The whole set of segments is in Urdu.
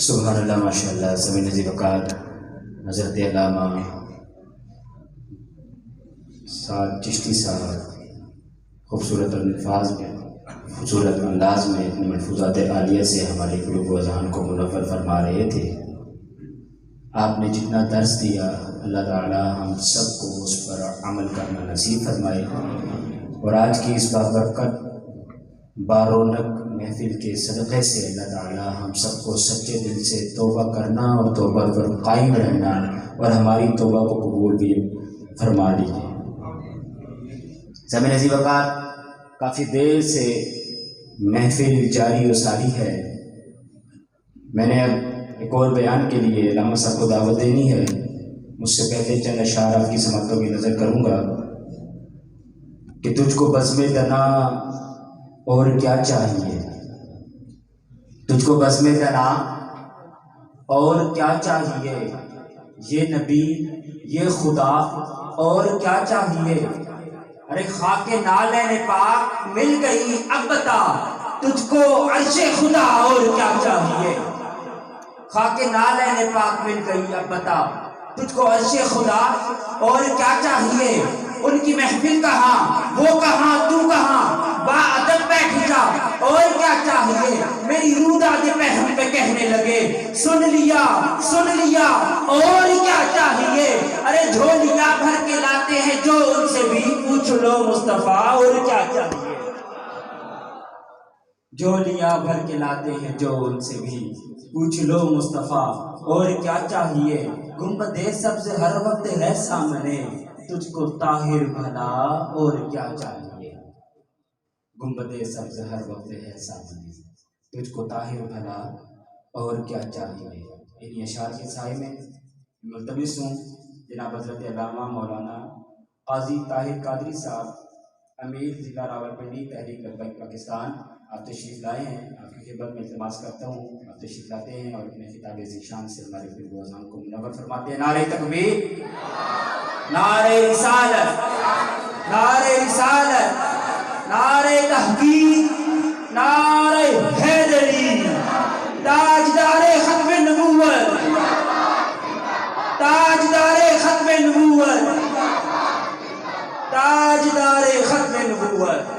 سبحان اللہ، ماشاء اللہ، سبھی نظیر وقات حضرت علامہ سعد چشتی صاحب خوبصورت الفاظ میں، خوبصورت انداز میں اپنی ملفوظات عالیہ سے ہمارے قلوب و اذہان کو منور فرما رہے تھے۔ آپ نے جتنا درس دیا اللہ تعالی ہم سب کو اس پر عمل کرنا نصیب فرمائے، اور آج کی اس بابرکت بارونق محفل کے صدقے سے اللہ تعالی ہم سب کو سچے دل سے توبہ کرنا اور توبہ پر قائم رہنا اور ہماری توبہ کو قبول بھی فرما لیجیے۔ سامعین عزیز وقار، کافی دیر سے محفل جاری و ساری ہے۔ میں نے اب ایک اور بیان کے لیے علامہ صاحب کو دعوت دینی ہے۔ مجھ سے پہلے چند اشعار آپ کی سماعتوں کی نظر کروں گا کہ تجھ کو بزم دنا اور کیا چاہیے، تجھ کو بزم دنا اور کیا چاہیے، یہ نبی یہ خدا اور کیا چاہیے، ارے خاک نالین پاک مل گئی اب بتا، تجھ کو عرش خدا اور کیا چاہیے، خاک نالین پاک مل گئی اب بتا، تجھ کو عرش خدا اور کیا چاہیے۔ ان کی محفل کہاں، وہ کہاں، تو کہاں، با ادب بیٹھ جا اور کیا چاہیے، میری روح داد پہم پہ کہنے لگے سن لیا اور کیا چاہیے، ارے جھولیاں بھر کے لاتے ہیں جو ان سے بھی پوچھ لو مصطفیٰ اور کیا چاہیے، جھولیاں بھر کے لاتے ہیں جو ان سے بھی پوچھ لو مصطفیٰ اور کیا چاہیے، گنبد سبز ہر وقت ہے سامنے، تجھ کو طاہر بھلا اور کیا چاہیے، گنبد سبز ہر وقت ہے سامنے، تجھ کو طاہر بھلا اور کیا چاہیے۔ ان اشعار کے سائے میں ملتمس ہوں جناب حضرت علامہ مولانا قاضی طاہر قادری صاحب، امیر ضلع راولپنڈی تحریک لبیک پاکستان، آپ تشریف لائے ہیں۔ آپ کی خدمت میں التماس کرتا ہوں آپ تشریف لاتے ہیں اور اپنے خطاب ذیشان سے ہمارے قلوب و اذہان کو منور فرماتے ہیں۔ نعرہ تکبیر، نعرہ رسالت، نعرہ رسالت، نعرہ تحقیق، نعرہ حیدری، تاجدار ختم نبوت، تاجدار ختم نبوت، تاجدار ختم نبوت۔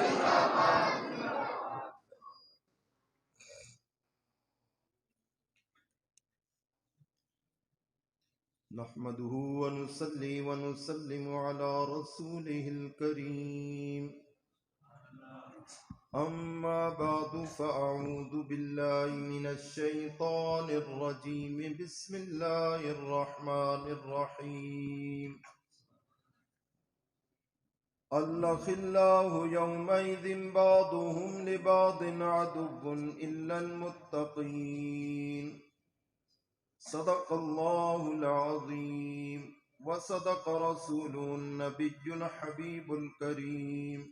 نحمده ونصلي ونسلم على رسوله الكريم، أما بعد فأعوذ بالله من الشيطان الرجيم، بسم الله الرحمن الرحيم، الأخلاء يومئذ بعضهم لبعض عدو إلا المتقين، صدق الله العظيم وصدق رسوله النبي الحبيب الكريم،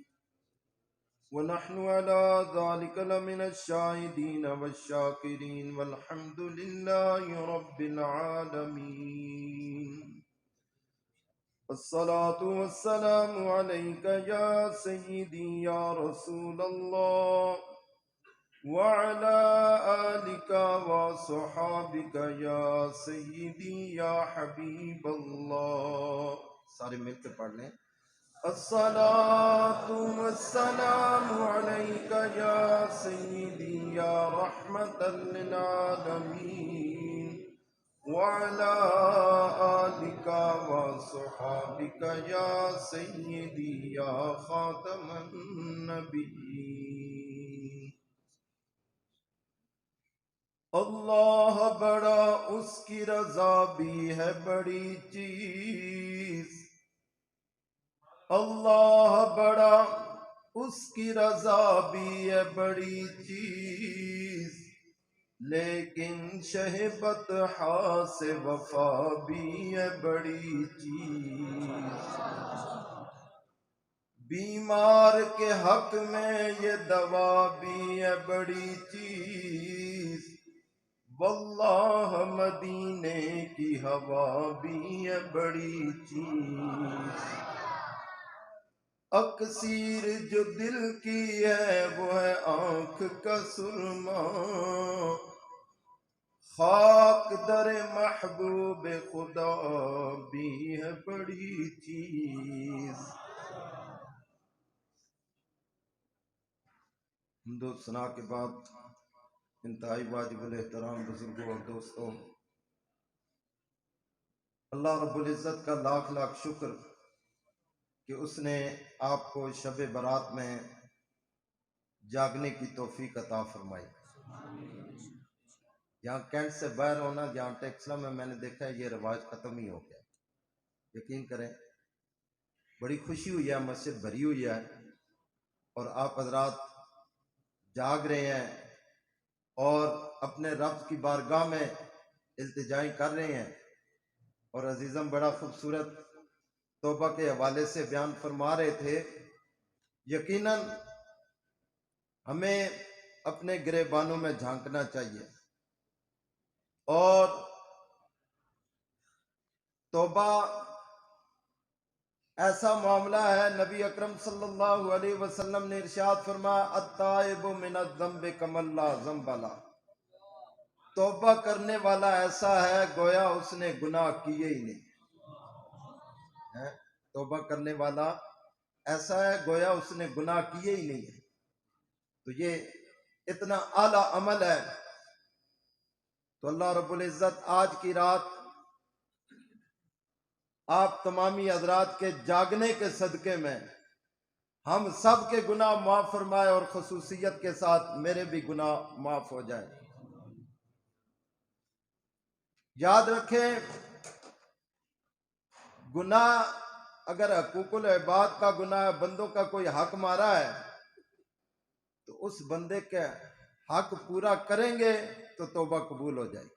ونحن على ذلك لمن الشاهدين والشاكرين، والحمد لله رب العالمين، الصلاة والسلام عليك يا سيدي يا رسول الله، وعلى آلك وصحابك يا سيدي يا حبيب الله۔ سارے مل کے پڑھ لیں، الصلاة والسلام عليك يا سيدي يا رحمة للعالمين، وعلى آلك وصحابك يا سيدي يا خاتم النبيين۔ اللہ بڑا اس کی رضا بھی ہے بڑی چیز، اللہ بڑا اس کی رضا بھی ہے بڑی چیز، لیکن شہ بطحا سے وفا بھی ہے بڑی چیز، بیمار کے حق میں یہ دوا بھی ہے بڑی چیز، واللہ مدینے کی ہوا بھی ہے بڑی چیز، اکسیر جو دل کی ہے وہ ہے آنکھ کا سرما، در محبوب خدا بھی ہے بڑی چیز۔ حمد و ثنا کے بعد انتہائی واجب الاحترام بزرگوں اور دوستوں، اللہ رب العزت کا لاکھ لاکھ شکر کہ اس نے آپ کو شب برات میں جاگنے کی توفیق عطا فرمائی۔ یہاں کینٹ سے باہر ہونا، جہاں ٹیکسلا میں نے دیکھا ہے یہ رواج ختم ہی ہو گیا۔ یقین کریں بڑی خوشی ہوئی ہے، مسجد بھری ہوئی ہے اور آپ حضرات جاگ رہے ہیں اور اپنے رب کی بارگاہ میں التجائیں کر رہے ہیں۔ اور عزیزم بڑا خوبصورت توبہ کے حوالے سے بیان فرما رہے تھے۔ یقیناً ہمیں اپنے گریبانوں میں جھانکنا چاہیے اور توبہ ایسا معاملہ ہے، نبی اکرم صلی اللہ علیہ وسلم نے ارشاد فرمایا التائب من الذنب کمن لا ذنب لہ، توبہ کرنے والا ایسا ہے گویا اس نے گناہ کیے ہی نہیں۔ توبہ کرنے والا ایسا ہے گویا اس نے گناہ کیے ہی نہیں ہے۔ تو یہ اتنا اعلیٰ عمل ہے۔ تو اللہ رب العزت آج کی رات آپ تمامی حضرات کے جاگنے کے صدقے میں ہم سب کے گناہ معاف فرمائے اور خصوصیت کے ساتھ میرے بھی گناہ معاف ہو جائیں۔ یاد رکھیں گناہ اگر حقوق العباد کا گناہ ہے، بندوں کا کوئی حق مارا ہے تو اس بندے کے حق پورا کریں گے تو توبہ قبول ہو جائے گی۔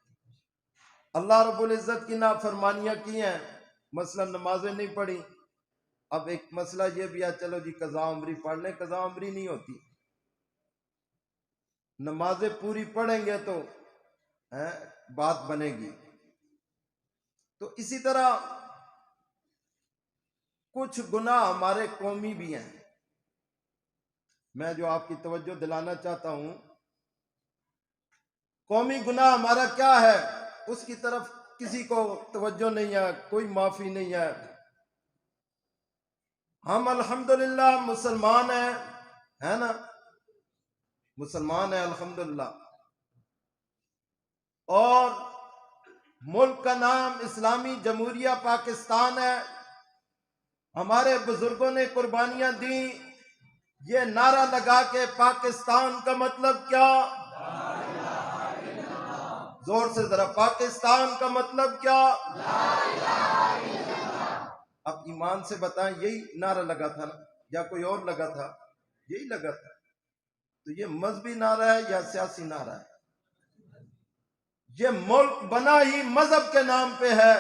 اللہ رب العزت کی نافرمانیاں کی ہیں، مثلا نمازیں نہیں پڑھی، اب ایک مسئلہ یہ بھی ہے چلو جی قضا عمری پڑھ لیں، قضا عمری نہیں ہوتی، نمازیں پوری پڑھیں گے تو بات بنے گی۔ تو اسی طرح کچھ گناہ ہمارے قومی بھی ہیں۔ میں جو آپ کی توجہ دلانا چاہتا ہوں، قومی گناہ ہمارا کیا ہے اس کی طرف کسی کو توجہ نہیں ہے، کوئی معافی نہیں ہے۔ ہم الحمدللہ مسلمان ہیں، ہے نا، مسلمان ہیں الحمدللہ، اور ملک کا نام اسلامی جمہوریہ پاکستان ہے۔ ہمارے بزرگوں نے قربانیاں دیں، یہ نعرہ لگا کے پاکستان کا مطلب کیا؟ زور سے ذرا، پاکستان کا مطلب کیا؟ اب ایمان سے بتائیں یہی نعرہ لگا تھا نا یا کوئی اور لگا تھا؟ یہی لگا تھا۔ تو یہ مذہبی نعرہ ہے یا سیاسی نعرہ ہے؟ یہ ملک بنا ہی مذہب کے نام پہ ہے۔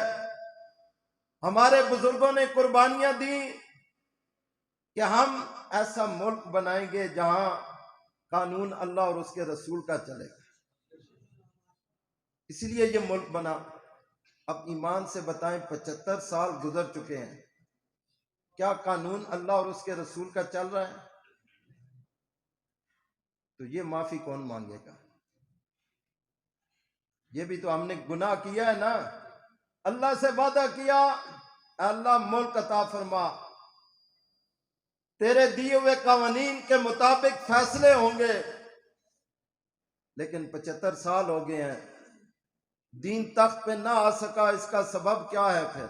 ہمارے بزرگوں نے قربانیاں دی کہ ہم ایسا ملک بنائیں گے جہاں قانون اللہ اور اس کے رسول کا چلے گا، اسی لیے یہ ملک بنا۔ اب ایمان سے بتائیں 75 سال گزر چکے ہیں، کیا قانون اللہ اور اس کے رسول کا چل رہا ہے؟ تو یہ معافی کون مانگے گا؟ یہ بھی تو ہم نے گناہ کیا ہے نا۔ اللہ سے وعدہ کیا اے اللہ ملک عطا فرما، تیرے دیے ہوئے قوانین کے مطابق فیصلے ہوں گے، لیکن 75 سال ہو گئے ہیں، دین تخت پہ نہ آ سکا۔ اس کا سبب کیا ہے پھر؟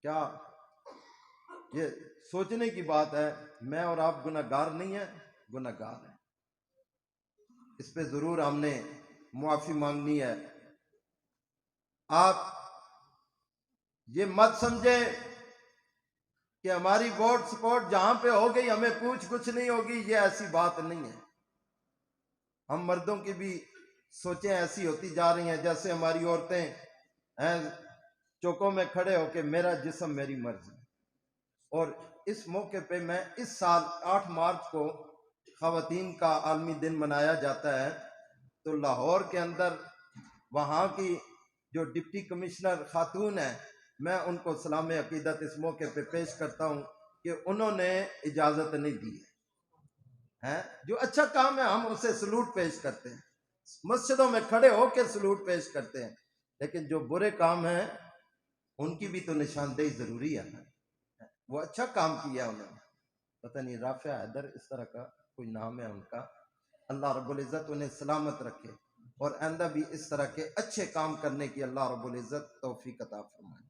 کیا یہ سوچنے کی بات ہے؟ میں اور آپ گناہگار نہیں ہیں؟ گناہگار ہیں، اس پہ ضرور ہم نے معافی مانگنی ہے۔ آپ یہ مت سمجھے کہ ہماری ووٹ سپورٹ جہاں پہ ہو گئی ہمیں پوچھ گچھ نہیں ہوگی، یہ ایسی بات نہیں ہے۔ ہم مردوں کی بھی سوچیں ایسی ہوتی جا رہی ہیں جیسے ہماری عورتیں چوکوں میں کھڑے ہو کے میرا جسم میری مرضی۔ اور اس موقع پہ میں اس سال 8 مارچ کو خواتین کا عالمی دن منایا جاتا ہے، تو لاہور کے اندر وہاں کی جو ڈپٹی کمشنر خاتون ہیں، میں ان کو سلام عقیدت اس موقع پہ پیش کرتا ہوں کہ انہوں نے اجازت نہیں دی ہے۔ جو اچھا کام ہے ہم اسے سلوٹ پیش کرتے ہیں، مسجدوں میں کھڑے ہو کے سلوٹ پیش کرتے ہیں، لیکن جو برے کام ہیں ان کی بھی تو نشاندہی ضروری ہے نا۔ وہ اچھا کام کیا انہوں نے، پتہ نہیں رافع حیدر اس طرح کا کوئی نام ہے ان کا، اللہ رب العزت انہیں سلامت رکھے اور آئندہ بھی اس طرح کے اچھے کام کرنے کی اللہ رب العزت توفیق عطا فرمائے۔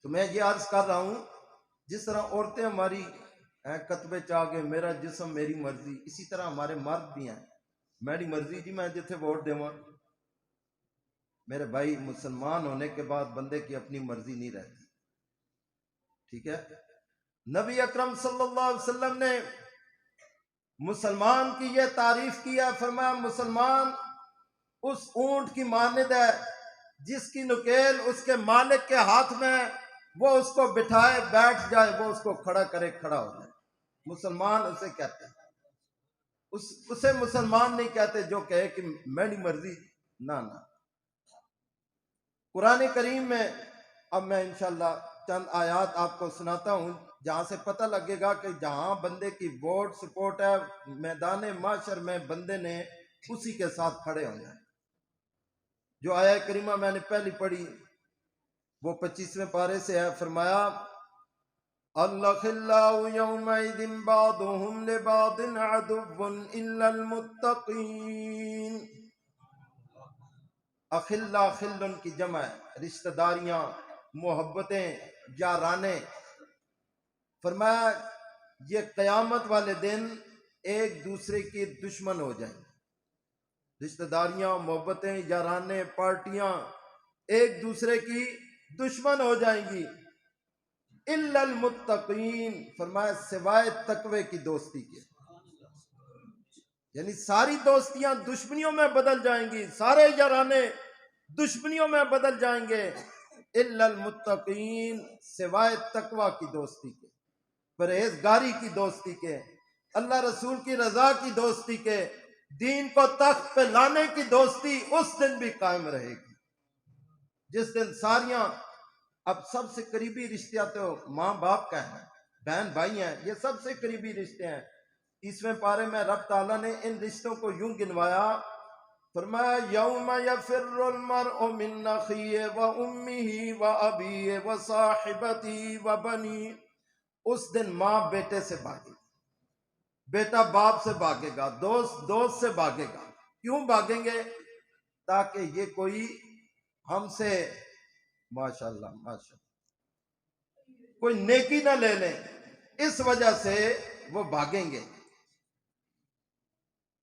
تو میں یہ عرض کر رہا ہوں، جس طرح عورتیں ہماری کتبے چاہ کے میرا جسم میری مرضی، اسی طرح ہمارے مرد بھی ہیں میری مرضی جی میں جتھے ووٹ دیواں۔ میرے بھائی مسلمان ہونے کے بعد بندے کی اپنی مرضی نہیں رہتی، ٹھیک ہے؟ نبی اکرم صلی اللہ علیہ وسلم نے مسلمان کی یہ تعریف کیا، فرمایا مسلمان اس اونٹ کی مانند ہے جس کی نکیل اس کے مالک کے ہاتھ میں، وہ اس کو بٹھائے بیٹھ جائے، وہ اس کو کھڑا کرے کھڑا ہو جائے۔ مسلمان اسے کہتے ہیں، اسے مسلمان نہیں کہتے جو کہے کہ میری مرضی، نہ۔ قرآن کریم میں اب میں انشاءاللہ چند آیات آپ کو سناتا ہوں جہاں سے پتہ لگے گا کہ جہاں بندے کی ووٹ سپورٹ ہے، میدان معاشر میں بندے نے اسی کے ساتھ کھڑے ہونا ہے۔ جو آیہ کریمہ میں نے پہلی پڑھی وہ 25ویں پارے سے ہے، فرمایا الْأَخِلَّاءُ يَوْمَئِذٍ بَعْضُهُمْ لِبَعْضٍ عَدُوٌّ إِلَّا الْمُتَّقِينَ۔ اخلا خلن کی جمع ہے، رشتہ داریاں، محبتیں، یارانے۔ فرمایا یہ قیامت والے دن ایک دوسرے کی دشمن ہو جائیں گے، رشتہ داریاں، محبتیں، یارانے، پارٹیاں ایک دوسرے کی دشمن ہو جائیں گی۔ الا المتقین، فرمایا سوائے تقوی کی دوستی کے، یعنی ساری دوستیاں دشمنیوں میں بدل جائیں گی، سارے یارانے دشمنیوں میں بدل جائیں گے۔ الا المتقین، سوائے تقوی کی دوستی کے، پرہیزگاری کی دوستی کے، اللہ رسول کی رضا کی دوستی کے، دین کو تخت پہ لانے کی دوستی اس دن بھی قائم رہے گی، جس دن ساریاں، اب سب سے قریبی رشتہ تو ماں باپ کا ہے، بہن بھائی ہیں، یہ سب سے قریبی رشتے ہیں۔ 30ویں پارے میں رب تعالیٰ نے ان رشتوں کو یوں گنوایا، فرمایا یوم یفر المرء من اخیہ و امہ و ابیہ و صاحبتہ و بنیہ۔ اس دن ماں بیٹے سے بھاگے گی، بیٹا باپ سے بھاگے گا، دوست دوست سے بھاگے گا۔ کیوں بھاگیں گے؟ تاکہ یہ کوئی ہم سے ماشاءاللہ کوئی نیکی نہ لے لیں، اس وجہ سے وہ بھاگیں گے۔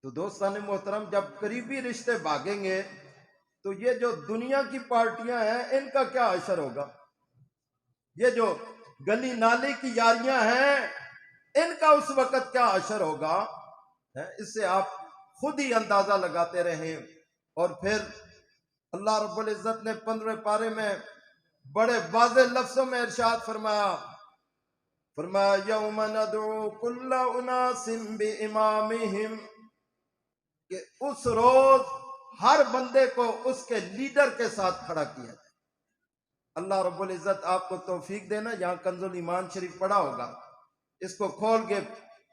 تو دوستان محترم، جب قریبی رشتے بھاگیں گے تو یہ جو دنیا کی پارٹیاں ہیں ان کا کیا اثر ہوگا؟ یہ جو گلی نالی کی یاریاں ہیں ان کا اس وقت کیا اثر ہوگا؟ اس سے آپ خود ہی اندازہ لگاتے رہیں۔ اور پھر اللہ رب العزت نے 15ویں پارے میں بڑے واضح لفظوں میں ارشاد فرمایا، یوم ندعو کل اناس بامامہم، کہ اس روز ہر بندے کو اس کے لیڈر کے ساتھ کھڑا کیا جائے۔ اللہ رب العزت آپ کو توفیق دینا، یہاں کنز الایمان شریف پڑھا ہوگا، اس کو کھول کے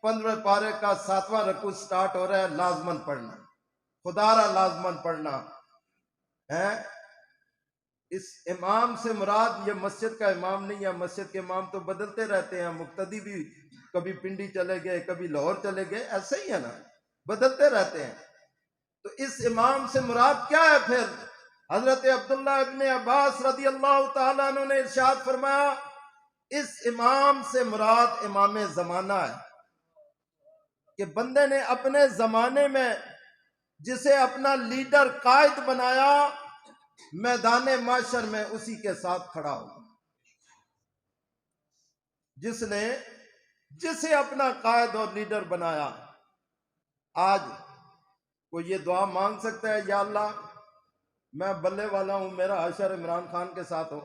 15ویں پارے کا 7واں رکوع سٹارٹ ہو رہا ہے، لازمن پڑھنا، خدا را لازمن پڑھنا ہے۔ اس امام سے مراد یہ مسجد کا امام نہیں ہے، مسجد کے امام تو بدلتے رہتے ہیں، مقتدی بھی کبھی پنڈی چلے گئے، کبھی لاہور چلے گئے، ایسے ہی ہے نا، بدلتے رہتے ہیں۔ تو اس امام سے مراد کیا ہے پھر؟ حضرت عبداللہ ابن عباس رضی اللہ تعالیٰ عنہ نے ارشاد فرمایا اس امام سے مراد امام زمانہ ہے، کہ بندے نے اپنے زمانے میں جسے اپنا لیڈر قائد بنایا، میدان معاشر میں اسی کے ساتھ کھڑا ہو۔ جسے اپنا قائد اور لیڈر بنایا، آج کوئی یہ دعا مانگ سکتا ہے یا اللہ میں بلے والا ہوں، میرا حشر عمران خان کے ساتھ ہو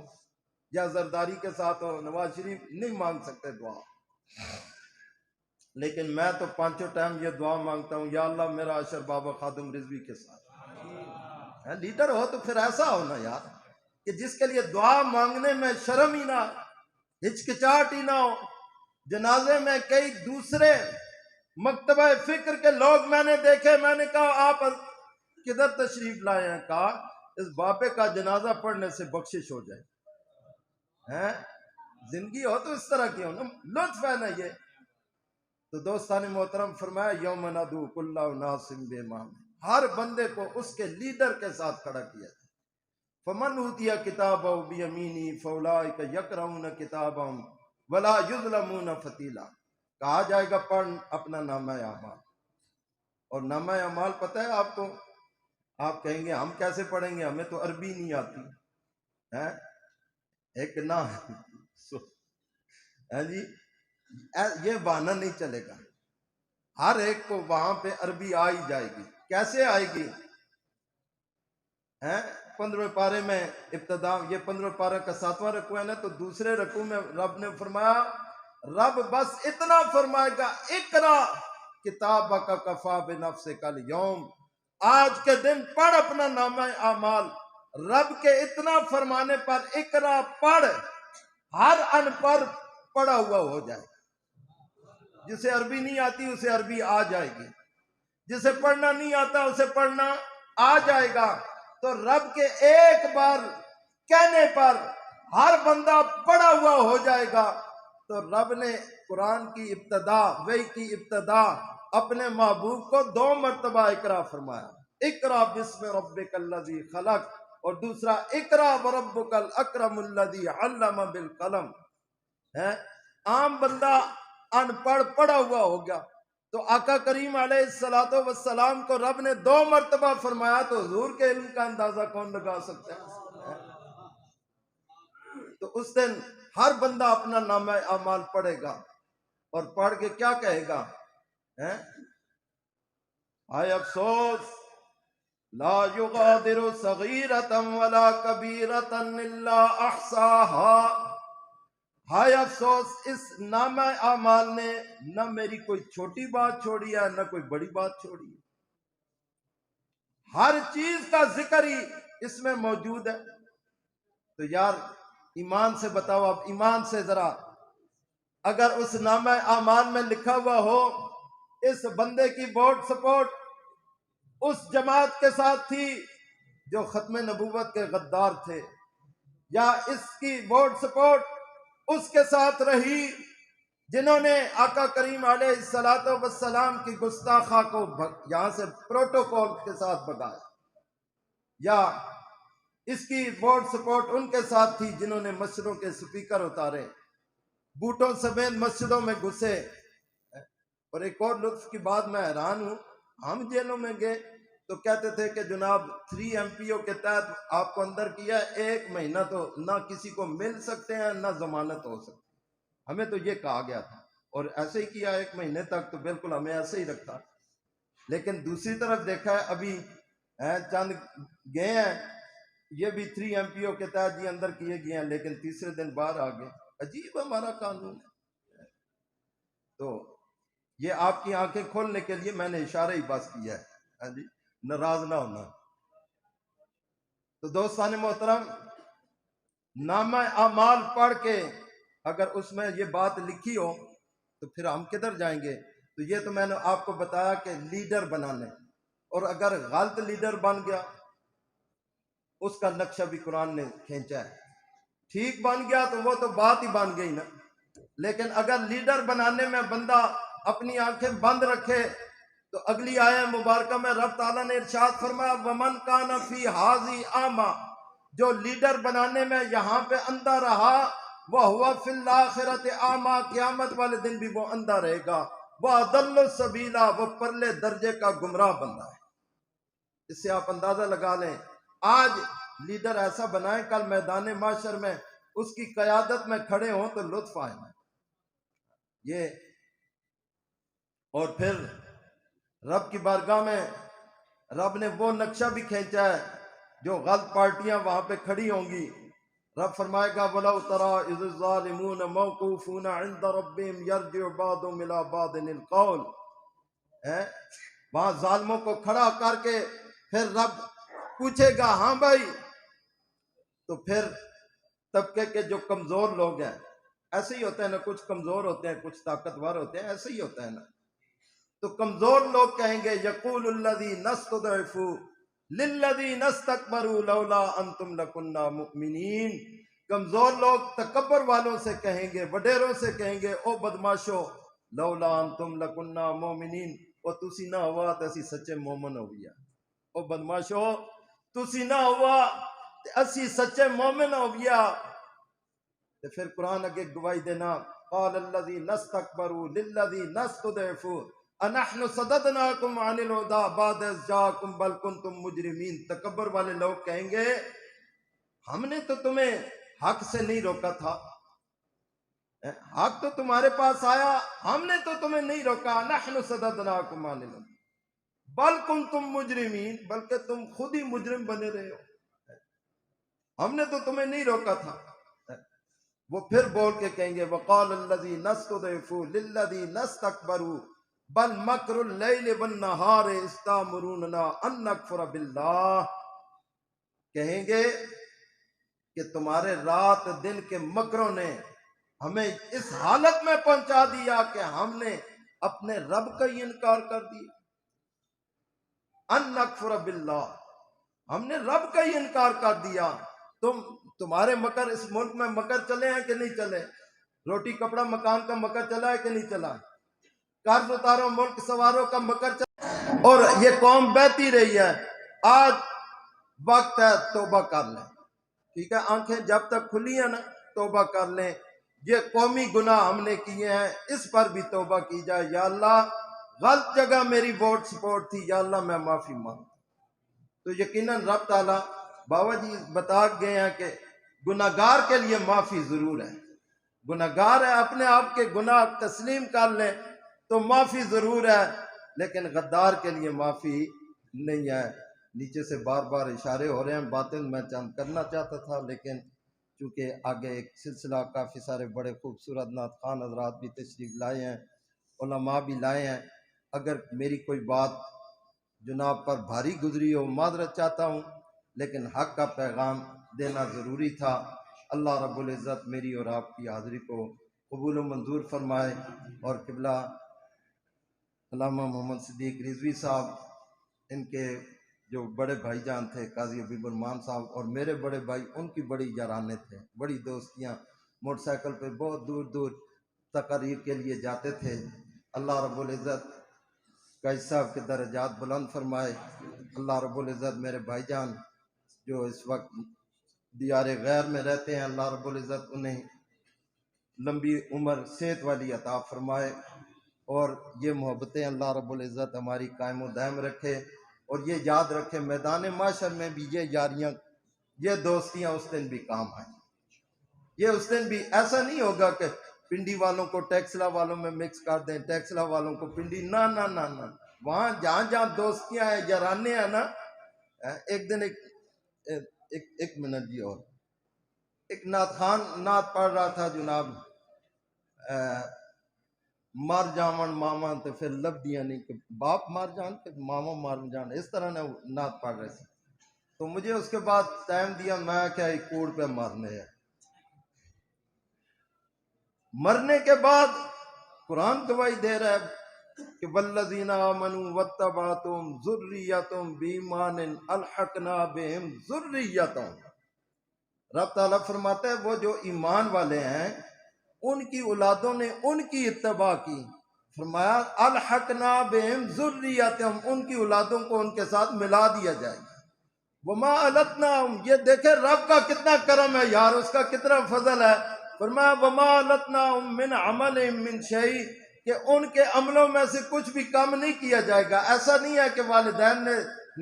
یا زرداری کے ساتھ ہو، نواز شریف؟ نہیں مانگ سکتے دعا۔ لیکن میں تو 5 ٹائم یہ دعا مانگتا ہوں، یا اللہ میرا حشر بابا خادم رضوی کے ساتھ۔ لیڈر ہو تو پھر ایسا ہونا یار کہ جس کے لیے دعا مانگنے میں شرم ہی نہ، ہچکچاہٹ ہی نہ ہو۔ جنازے میں کئی دوسرے مکتبہ فکر کے لوگ میں نے دیکھے، میں نے کہا آپ کدھر تشریف لائے ہیں؟ کہا اس باپے کا جنازہ پڑھنے سے بخشش ہو جائے. ہیں زندگی ہو تو اس طرح کی ہو نا، لطف ہے نا یہ. تو دوستان محترم فرمایا یوم ندعو کل اناس بامامہم، ہر بندے کو اس کے لیڈر کے ساتھ کھڑا کیا جائے. فمن اوتی کتابہ بیمینہ فاولئک یقرؤون کتابہم ولا یظلمون فتیلا. کہا جائے گا پڑھ اپنا نامہ اعمال. اور نامہ اعمال پتہ ہے آپ کو؟ آپ کہیں گے ہم کیسے پڑھیں گے، ہمیں تو عربی نہیں آتی ہے. ایک نہ ہے جی، یہ بہانہ نہیں چلے گا. ہر ایک کو وہاں پہ عربی آ ہی جائے گی. کیسے آئے گی؟ 15ویں پارے میں ابتدا، یہ 15ویں پارے کا 7واں رکوع ہے نا، تو دوسرے رکوع میں رب نے فرمایا، رب بس اتنا فرمائے گا اقرا کتابک کفی بنفسک الیوم، آج کے دن پڑھ اپنا نامہ اعمال. رب کے اتنا فرمانے پر اقرا پڑھ، ہر ان پڑھ پڑھا ہوا ہو جائے. جسے عربی نہیں آتی اسے عربی آ جائے گی، جسے پڑھنا نہیں آتا اسے پڑھنا آ جائے گا. تو رب کے ایک بار کہنے پر ہر بندہ پڑھا ہوا ہو جائے گا. تو رب نے قرآن کی ابتدا، وحی کی ابتدا اپنے محبوب کو 2 مرتبہ اقرا فرمایا. اقرا بسم ربک الذی خلق، اور دوسرا اقرا وربک الاکرم الذی علم بالقلم. عام بندہ ان پڑھ پڑھا ہوا ہو گیا. تو آقا کریم علیہ السلام کو رب نے 2 مرتبہ فرمایا، تو حضور کے علم کا اندازہ کون لگا سکتا ہے؟ تو اس دن ہر بندہ اپنا نامہ اعمال پڑھے گا، اور پڑھ کے کیا کہے گا؟ ہائے افسوس، لا یغادر صغیرۃ ولا کبیرۃ الا احصاها. ہائے افسوس، اس نامہ اعمال نے نہ میری کوئی چھوٹی بات چھوڑی ہے نہ کوئی بڑی بات چھوڑی ہے. ہر چیز کا ذکر ہی اس میں موجود ہے. تو یار ایمان سے بتاؤ، اب ایمان سے ذرا، اگر اس نامہ اعمال میں لکھا ہوا ہو اس بندے کی ووٹ سپورٹ اس جماعت کے ساتھ تھی جو ختم نبوت کے غدار تھے، یا اس کی ووٹ سپورٹ اس کے ساتھ رہی جنہوں نے آقا کریم علیہ السلام کی گستاخا کو یہاں سے پروٹوکول کے ساتھ بگایا، یا اس کی ووٹ سپورٹ ان کے ساتھ تھی جنہوں نے مسجدوں کے سپیکر اتارے، بوٹوں سمیت مسجدوں میں گھسے. اور ایک اور لطف کی بات میں حیران ہوں، ہم جیلوں میں گئے تو کہتے تھے کہ جناب 3 MPO کے تحت آپ کو اندر کیا ہے، 1 مہینہ تو نہ کسی کو مل سکتے ہیں نہ ضمانت ہو سکتی. ہمیں تو یہ کہا گیا تھا، اور ایسے ہی کیا 1 مہینے تک، تو بالکل ہمیں ایسے ہی رکھا. لیکن دوسری طرف دیکھا ہے ابھی چند گئے ہیں، یہ بھی 3 MPO کے تحت یہ اندر کیے گئے ہیں، لیکن تیسرے دن باہر آ گئے. عجیب ہمارا قانون ہے. تو یہ آپ کی آنکھیں کھولنے کے لیے میں نے اشارہ ہی بس کیا ہے. ہاں جی، ناراض نہ ہونا. تو دوستان محترم، نامہ اعمال پڑھ کے اگر اس میں یہ بات لکھی ہو تو پھر ہم کدھر جائیں گے؟ تو یہ تو میں نے آپ کو بتایا کہ لیڈر بنانے، اور اگر غلط لیڈر بن گیا اس کا نقشہ بھی قرآن نے کھینچا ہے. ٹھیک بن گیا تو وہ تو بات ہی بن گئی نا. لیکن اگر لیڈر بنانے میں بندہ اپنی آنکھیں بند رکھے تو اگلی آیہ مبارکہ میں رب تعالیٰ نے ارشاد فرمایا وَمَنْ كَانَ فِي هَٰذِهِ أَعْمَىٰ، جو لیڈر بنانے میں یہاں پہ اندھا رہا، وَهُوَ فِي الْآخِرَةِ أَعْمَىٰ، قیامت والے دن بھی وہ اندھا رہے گا. وَأَضَلُّ السَّبِيلَ، وہ پرلے درجے کا گمراہ بندہ ہے. اس سے آپ اندازہ لگا لیں، آج لیڈر ایسا بنائیں کل میدان معاشر میں اس کی قیادت میں کھڑے ہوں تو لطف آئے. یہ اور پھر رب کی بارگاہ میں رب نے وہ نقشہ بھی کھینچا ہے جو غلط پارٹیاں وہاں پہ کھڑی ہوں گی. رب فرمائے گا وَلَوْ تَرَىٰ إِذِ الظَّالِمُونَ مَوْقُوفُونَ عِندَ رَبِّهِمْ يَرْجِعُ بَعْضُهُمْ إِلَىٰ بَعْضٍ الْقَوْلَ. وہاں ظالموں کو کھڑا کر کے پھر رب پوچھے گا ہاں بھائی، تو پھر طبقے کے جو کمزور لوگ ہیں، ایسے ہی ہوتا ہے نا، کچھ کمزور ہوتے ہیں کچھ طاقتور ہوتے ہیں، ایسے ہی ہوتا ہے نا. تو کمزور لوگ کہیں گے یقول الذین استضعفوا للذین استکبروا لولا انتم لکنا مؤمنین، کمزور لوگ تکبر والوں سے کہیں گے، وڈیروں سے کہیں گے او بدماشو لولا انتم لکنا مؤمنین، او تسی نہ ہوا تے اسی سچے مومن ہو گیا، او بدماشو تسی نہ ہوا تے اسی سچے مومن ہو گیا۔ تے پھر قرآن اگے گواہی دینا قال الذین استکبروا للذین استضعفوا انحن صددناکم عن الہدی بعد اذ جاءکم بل کنتم مجرمین، تکبر والے لوگ کہیں گے ہم نے تو تمہیں حق سے نہیں روکا تھا، حق تو تمہارے پاس آیا، ہم نے تو تمہیں نہیں روکا، نحن صددناکم عن الہدی بل کنتم مجرمین، بلکہ تم خود ہی مجرم بنے رہے ہو، ہم نے تو تمہیں نہیں روکا تھا۔ وہ پھر بول کے کہیں گے وقال الذین استضعفوا للذین استکبروا بل مکر اللیل والنہار اذ تأمروننا ان نکفر باللہ، کہیں گے کہ تمہارے رات دن کے مکروں نے ہمیں اس حالت میں پہنچا دیا کہ ہم نے اپنے رب کا ہی انکار کر دیا، ان نکفر باللہ، ہم نے رب کا ہی انکار کر دیا۔ تمہارے مکر اس ملک میں مکر چلے ہیں کہ نہیں چلے؟ روٹی کپڑا مکان کا مکر چلا ہے کہ نہیں چلا؟ قرض اتارو ملک سوارو کا مکر چلا، اور یہ قوم بہتی رہی ہے۔ آج وقت ہے توبہ کر لیں، ٹھیک ہے، آنکھیں جب تک کھلی ہیں نا توبہ کر لیں، یہ قومی گناہ ہم نے کیے ہیں اس پر بھی توبہ کی جائے، یا اللہ غلط جگہ میری ووٹ سپورٹ تھی، یا اللہ میں معافی مانگتا ہوں۔ تو یقیناً رب تعالیٰ بابا جی بتا گئے ہیں کہ گناہگار کے لیے معافی ضرور ہے، گناہگار ہے اپنے آپ کے گناہ تسلیم کر لیں تو معافی ضرور ہے، لیکن غدار کے لیے معافی نہیں ہے۔ نیچے سے بار بار اشارے ہو رہے ہیں، باتیں میں چند کرنا چاہتا تھا، لیکن چونکہ آگے ایک سلسلہ کافی سارے بڑے خوبصورت نعت خوان حضرات بھی تشریف لائے ہیں، علماء بھی لائے ہیں، اگر میری کوئی بات جناب پر بھاری گزری ہو معذرت چاہتا ہوں، لیکن حق کا پیغام دینا ضروری تھا۔ اللہ رب العزت میری اور آپ کی حاضری کو قبول و منظور فرمائے، اور قبلہ علامہ محمد صدیق رضوی صاحب، ان کے جو بڑے بھائی جان تھے قاضی حبیب الرحمان صاحب، اور میرے بڑے بھائی، ان کی بڑی یارانے تھے، بڑی دوستیاں، موٹر سائیکل پہ بہت دور دور تقاریر کے لیے جاتے تھے۔ اللہ رب العزت قائد صاحب کے درجات بلند فرمائے۔ اللہ رب العزت میرے بھائی جان جو اس وقت دیار غیر میں رہتے ہیں، اللہ رب العزت انہیں لمبی عمر صحت والی عطا فرمائے، اور یہ محبتیں اللہ رب العزت ہماری قائم و دائم رکھے، اور یہ یاد رکھے میدان معاشر میں بھی یہ یاریاں، یہ دوستیاں اس دن بھی کام آئیں، یہ اس دن بھی ایسا نہیں ہوگا کہ پنڈی والوں کو ٹیکسلا والوں میں مکس کر دیں، ٹیکسلا والوں کو پنڈی، نہ نہ نہ نہ، وہاں جہاں جہاں دوستیاں ہیں، یارانے ہیں نا، ایک دن ایک منٹ جی، اور ایک نعت خان نعت پڑھ رہا تھا جناب، مر جاون ماما تے پھر لبدیاں نہیں، کہ باپ مر جان کہ ماما مر جان، اس طرح نے نعت پڑھ رہے تھے، تو مجھے اس کے بعد ٹائم دیا، میں کیا کوڑ پہ مرنے ہے، مرنے کے بعد قرآن گواہی دے رہا ہے کہ والذین آمنوا واتبعتهم ذریتهم بایمان الحقنا بهم ذریتهم، رب تعالیٰ فرماتا ہے وہ جو ایمان والے ہیں ان کی اولادوں نے ان کی اتباع کی، فرمایا الحقنا بهم ذریتهم، ان کی اولادوں کو ان کے ساتھ ملا دیا جائے گا، وما التناہم، یہ دیکھیں رب کا کتنا کرم ہے یار، اس کا کتنا فضل ہے، فرمایا وما التناہم من عمل من شیء، کہ ان کے عملوں میں سے کچھ بھی کم نہیں کیا جائے گا۔ ایسا نہیں ہے کہ والدین نے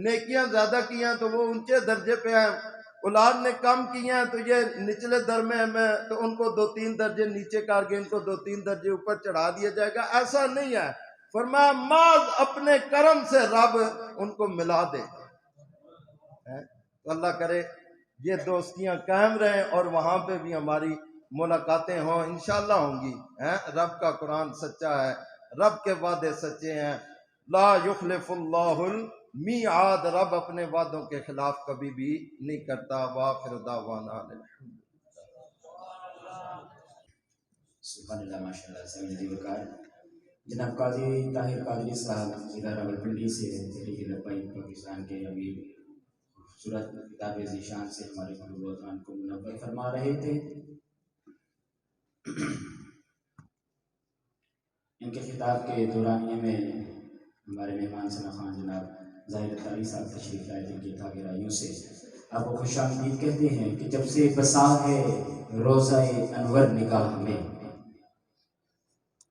نیکیاں زیادہ کی ہیں تو وہ اونچے درجے پہ ہیں، اولاد نے کم کی ہیں تو یہ نچلے درجے میں، تو ان کو 2-3 درجے نیچے کر کے ان کو 2-3 درجے اوپر چڑھا دیا جائے گا، ایسا نہیں ہے، فرمایا ماذ اپنے کرم سے رب ان کو ملا دے گا۔ تو اللہ کرے یہ دوستیاں قائم رہیں، اور وہاں پہ بھی ہماری ملاقاتیں ہوں، انشاءاللہ ہوں گی۔ رب کا قرآن سچا ہے، رب کے وعدے سچے ہیں، لا یخلف اللہ المیعاد، رب اپنے وعدوں کے خلاف کبھی بھی نہیں کرتا۔ وآخر دعوانا سبحان اللہ، ماشاء اللہ، سمجھ دی وقار۔ جناب قاضی طاہر قادری صاحب ضلع راولپنڈی سے تحریک لبیک پاکستان کے امیر خوبصورت کتاب ذیشان سے ہمارے قلوب و اذہان کو منور فرما رہے تھے۔ ان کے خطاب کے دورانیے میں ہمارے مہمان ثنا خان جناب ظاہر اطاری صاحب تشریف لائے جن کی تھا گہرائیوں سے آپ کو خوش آمدید کہتے ہیں کہ جب سے بسا ہے روزہ انور نگاہ میں،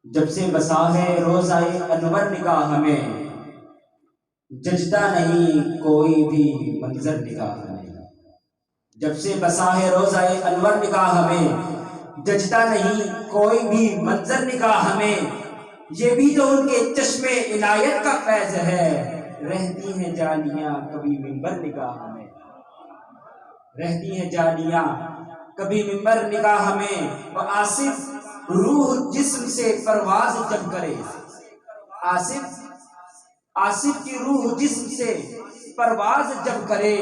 جب سے بسا ہے روزہ انور نگاہ میں، ججتا نہیں کوئی بھی منظر نگاہ میں۔ جب سے بسا ہے روزہ انور نگاہ میں، ججتا نہیں کوئی بھی منظر نگاہ میں۔ یہ بھی تو ان کے چشم عنایت کا فیض ہے، رہتی ہیں جالیاں کبھی منبر نگاہ میں، رہتی ہیں جالیاں کبھی منبر نگاہ میں۔ وہ آصف روح جسم سے پرواز جب کرے، آصف کی روح جسم سے پرواز جب کرے،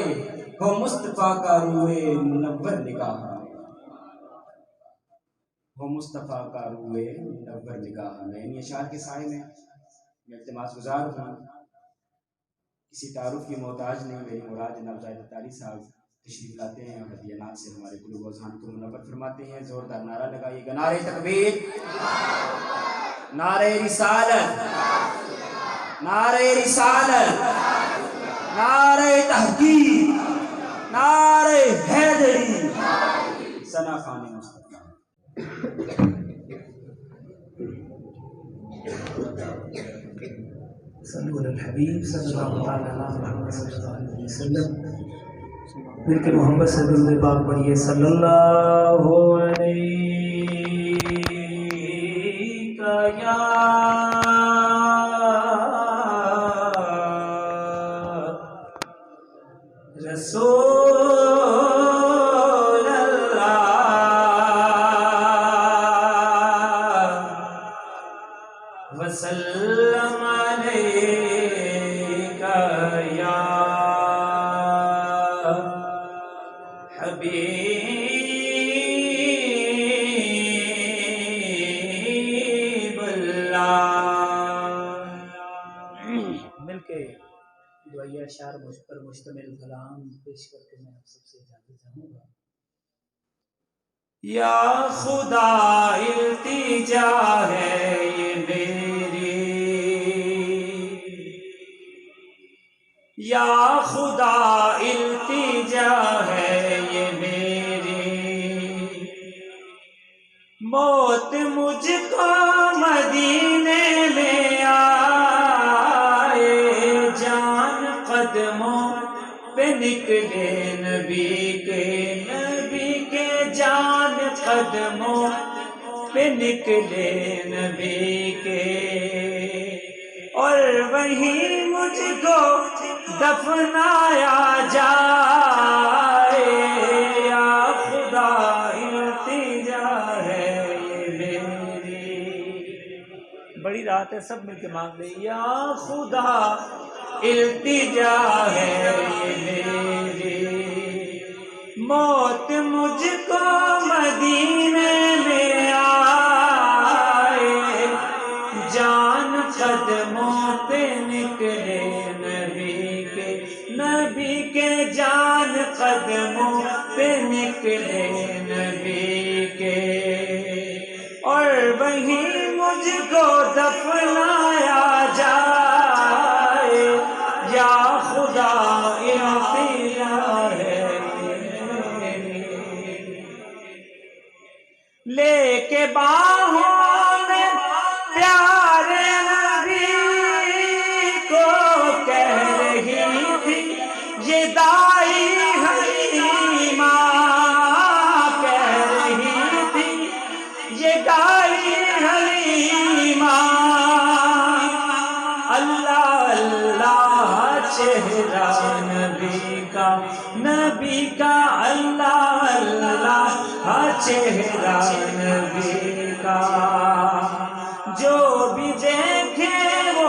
ہو مصطفیٰ کا روح منور نگاہ میں، ہو مصطفیٰ کا روح منور نگاہ میں۔ ان اشعار کے سائے میں التماس گزار ہوں، کسی تعارف کی محتاج نہیں، میری مراد جناب ظاہر اطاری صاحب تشریف لاتے ہیں اور ہدیانات سے ہمارے قلوب و اذہان کو منور فرماتے ہیں۔ زوردار نعرہ لگائیے گا، نعرہ تکبیر، نعرہ رسالت، نعرہ رسالت، نعرہ تحقیق، نعرہ حیدری، ثنا خان مصطفیٰ۔ صلو علی الحبیب صلی اللہ علیہ وسلم۔ مل کے محمد سے درود پاک پڑھیے، صلی اللہ علیہ یا رسول اللہ وسلم علیکہ یا حبیب اللہ۔ مل کے دعائیہ اشعار پر مشتمل کلام پیش کر کے میں آپ سب سے اجازت چاہوں گا۔ یا خدا التجا ہے یہ میری، یا خدا التجا ہے یہ میری، موت مجھ کو مدینے میں آئے، جان قدموں پہ نکلے نبی کے جان قدموں پہ نکلے نبی کے، اور وہیں مجھ کو دفنایا جائے، یا خدا التجا ہے یہ میری۔ بڑی رات ہے، سب مل کے مانگ لیں، یا خدا التجا ہے یہ میری، موت مجھ کو مدینے میں آئے، جان قدموں پہ نکلے نبی کے جان قدموں پہ نکلے نبی کے، اور وہیں مجھ کو دفنایا جائے، یا خدا التجا ہے لے کے باہوں میں پیارے نبی کو کہہ رہی تھی یہ دائی حلیمہ، کہہ رہی تھی یہ دائی حلیمہ، اللہ اللہ چہرہ نبی کا اللہ اللہ چہرہ نبی کا، جو بھی دیکھے وہ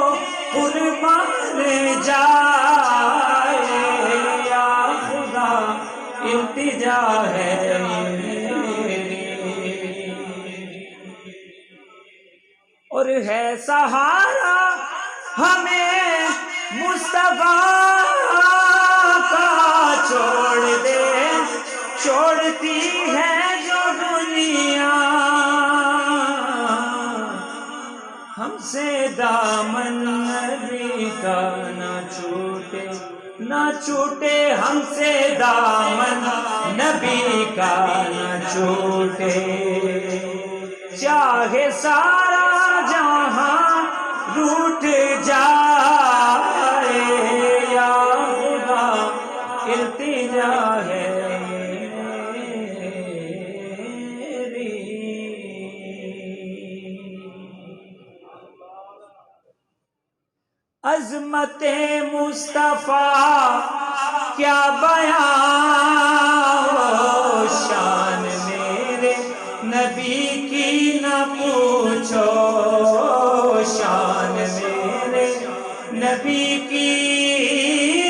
قربان جائے، یا خدا التجا ہے میری، اور ہے سا سہارا ہمیں مصطفیٰ کا چھوڑتی ہے جو دنیا، ہم سے دامن نبی کا نہ چھوٹے ہم سے دامن نبی کا نہ چھوٹے، چاہے سارا جہاں روٹھ جائے یا خدا التجا ہے عظمت مصطفیٰ کیا بیان ہو، شان میرے نبی کی نہ پوچھو، شان میرے نبی کی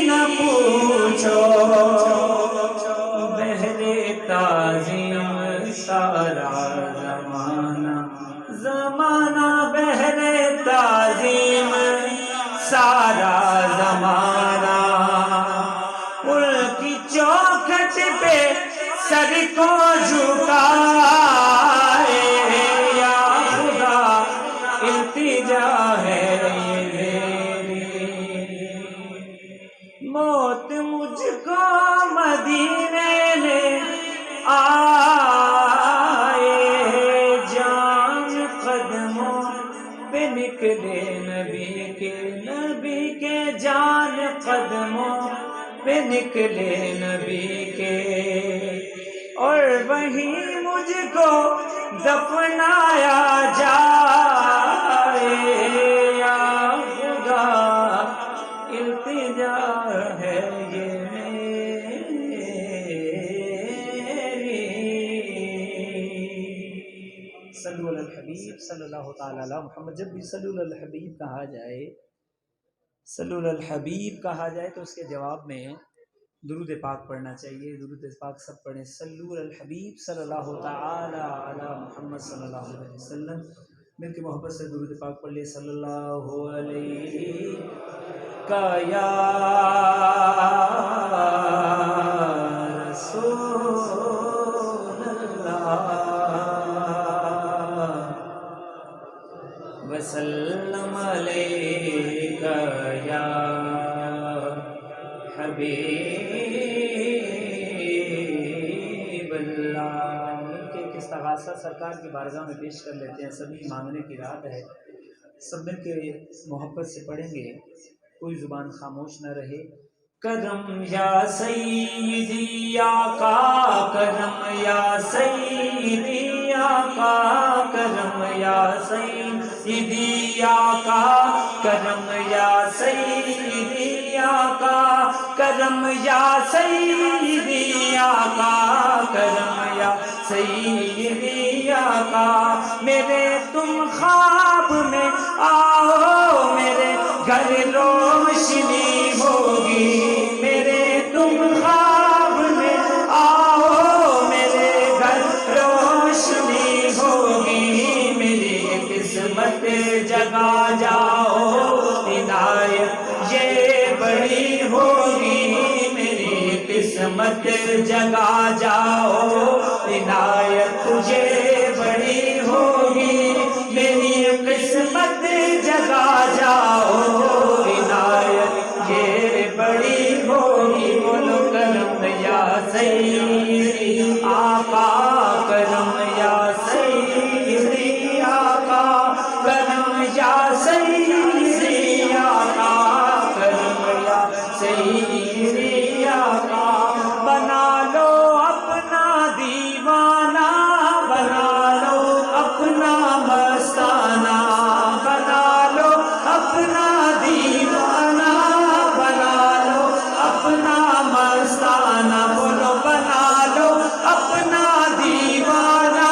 نہ پوچھو، بہرے تعظیم سارا زمانہ بہرے تعظیم سارا زمانہ، ان کی چوکھٹ پہ سر کو جھکائے یا خدا التجا ہے میری، موت مجھ کو مدینے میں آئے، جان قدموں پہ نکلے نبی کے جان قدموں پہ نکلے نبی کے، اور وہیں مجھ کو دفنایا جائے یا خدا التجا ہے یہ میری۔ صلو علی الحبیب صلی اللہ تعالی علی محمد۔ جب بھی صلو علی الحبیب کہا جائے، صلو علی الحبیب کہا جائے تو اس کے جواب میں درود پاک پڑھنا چاہیے۔ درود پاک سب پڑھیں، صلو علی الحبیب صلی اللہ تعالی علی محمد صلی اللہ علیہ وسلم۔ مل کے محبت سے درود پاک پڑھ لیں، صلی اللہ علیہ کا یا رسول اللہ وسلم علیکہ یا حبیب اللہ۔ مل کے ایک استغاثہ سرکار کی بارگاہ میں پیش کر لیتے ہیں، سبھی مانگنے کی رات ہے، سب مل کے محبت سے پڑھیں گے، کوئی زبان خاموش نہ رہے۔ کرم یا سیدی آقا، کرم یا سیدی آقا، کرم یا سیدی آقا، کرم یا سیدی آقا، کرم یا سیدی آقا، کرم یا سیدی آقا، میرے تم خواب میں آؤ، میرے گھر روشنی ہوگی، میرے تم خواب میں آؤ، میرے گھر روشنی ہوگی، میری قسمت جگا جاؤ، عنایت یہ بڑی ہوگی، میری قسمت جگا جاؤ، عنایت یہ بڑی ہوگی، میری قسمت جگا جاؤ، عنایت یہ بڑی ہوگی۔ بولو کرم یا سیدی آقا، کرم یا سیدی آقا، کرم یا سیدی آقا، کرم یا سیدی آقا، بنا لو اپنا دیوانہ، بنا لو اپنا مستانہ، بنا لو اپنا دیوانہ، بنا لو اپنا مستانہ، بولو بنا لو اپنا دیوانہ،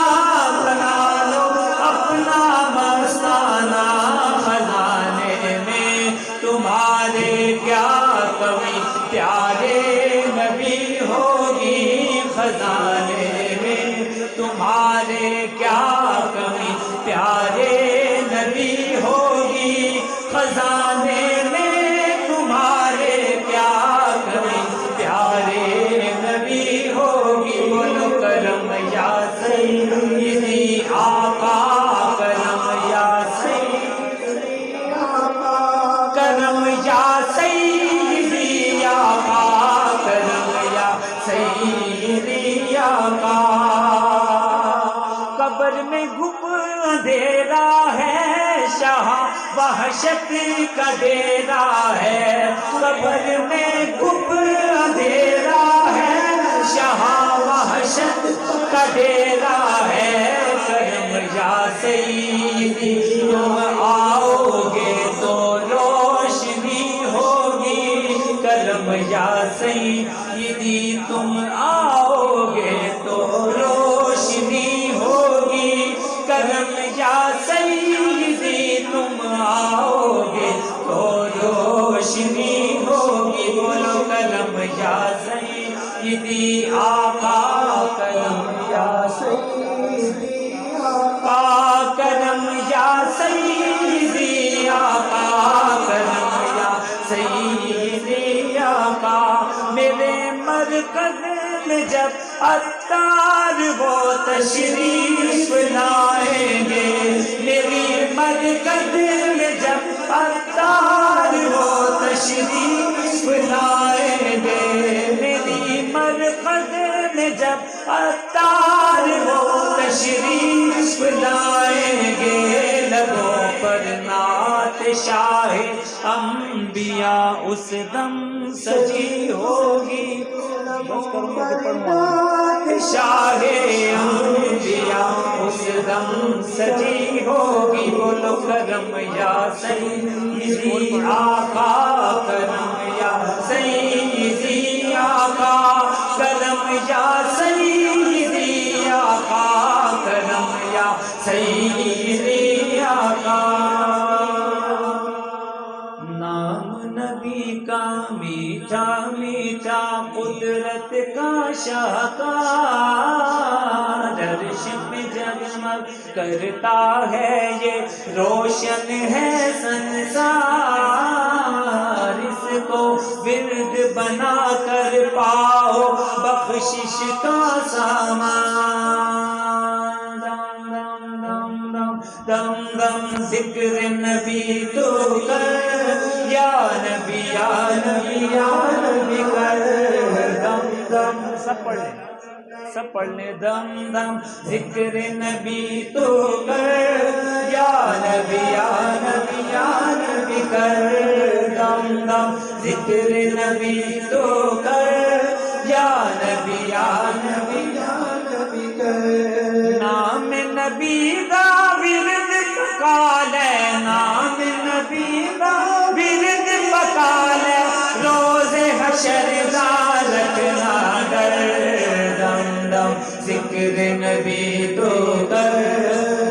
بنا لو اپنا مستانہ، خزانے میں تمہارے کیا کمی، پیارے نبی ہوگی، خزانے میں تمہارے کیا کمی، پیارے نبی ہوگی، قبر میں گھپ اندھیرا ہے، شاہ وحشت کا ڈیرا ہے، قبر میں گھپ اندھیرا ہے، شاہ وحشت کا ڈیرا ہے، کرم یا سیدی تم آؤ گے تو روشنی ہوگی، کرم یا سیدی تم آؤ گے تو روشنی ہوگی، کرم یا سیدی تم آؤ گے تو روشنی ہوگی، بولو کرم یا سیدی آقا، کرم یا سیدی آقا، کرم یا سیدی آقا، کرم یا سیدی آقا، میرے مرکز میں جب عطار وہ تشریف لائیں گے، میری مرکز میں جب عطار وہ تشریف لائیں گے، میری مرکز میں جب عطار وہ تشریف لائیں گے، لبوں پر نعت شاہ انبیاء اس دم سجی ہوگی، بس کروں گا کہ نعت شاہ انبیاء اس دم سجی ہوگی، بولو کرم یا سیدی آقا، کرم یا سیدی آقا، کرم یا سیدی آقا، کرم یا سیدی آقا، نام نبی کا میٹھا میٹھا قدرت کا شاہکار، عرش پہ جگمگ کرتا ہے یہ روشن ہے سنسار، اس کو ورد بنا کر پاؤ بخشش کا سامان، دم دم ذکر نبی تو کر، یا نبی یا نبی یا نبی کر، دم دم سب پڑھ لیں، سب پڑھ لیں، دم دم ذکر نبی تو کر، یا نبی یا نبی یا نبی کر، دم دم ذکر نبی تو کر، یا نبی یا نبی یا نبی کر، نام نبی دا ورد پکا لے، نام نبی دا ورد پکا لے، روز حشر دا رکھنا ڈر، دم دم ذکر نبی تو کر،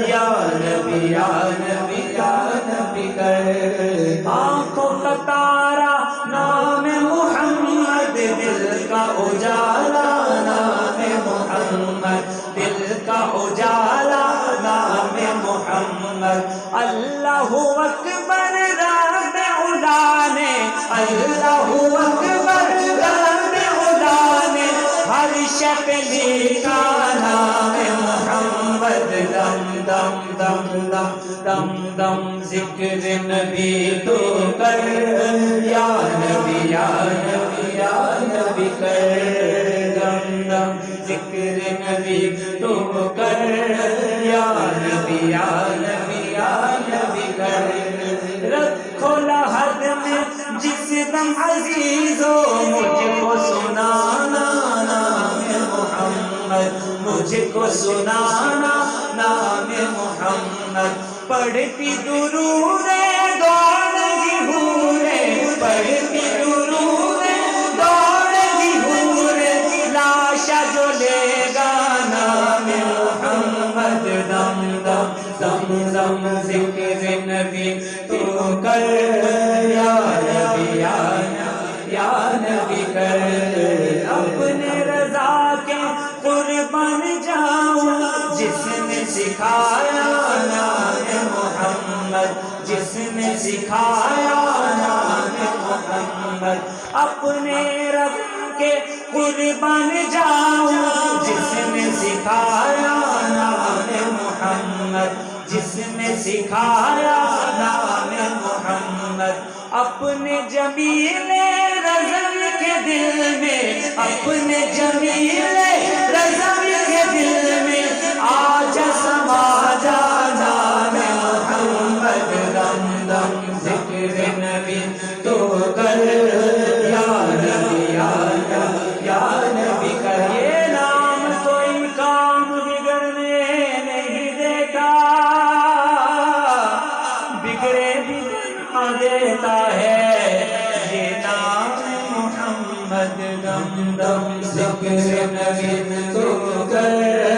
یا نبی یا نبی یا نبی کر، آنکھوں کا تارا نام محمد، دل کا اجالا نام محمد، دل کا اجالا نام محمد، اللہ اکبر رب اڑانے، اللہ اکبر رب اڑانے، ہر شکل کا نام محمد، دم دم دم دم دم دم ذکر نبی تو کر، یا نبی یا نبی یا نبی کر، دم دم ذکر نبی تو کر، یا نبی یا نبی یا نبی کر، رکھو لحد میں جس دم عزیزو مجھ کو سنانا نام محمد، مجھ کو سنانا نام محمد، پڑھتی درود دوڑ گی حورے، پڑھتی درود دوڑ گی حورے، لاشا جو لے گا نام محمد، دم دم دم دم ذکر نبی تو کر، یا نبی یا نبی یا نبی کر، اپنے رضا کے قربان جاؤں جس نے سکھایا نام محمد، جس نے سکھایا نام محمد، اپنے رب کے قربان جاؤں جس نے سکھایا نام محمد، جس نے سکھایا نام محمد، اپنے جمیل رضم کے دل میں، اپنے جمیل رضم کے دل میں آج سما محمد دم دم ذکر نبی تو کر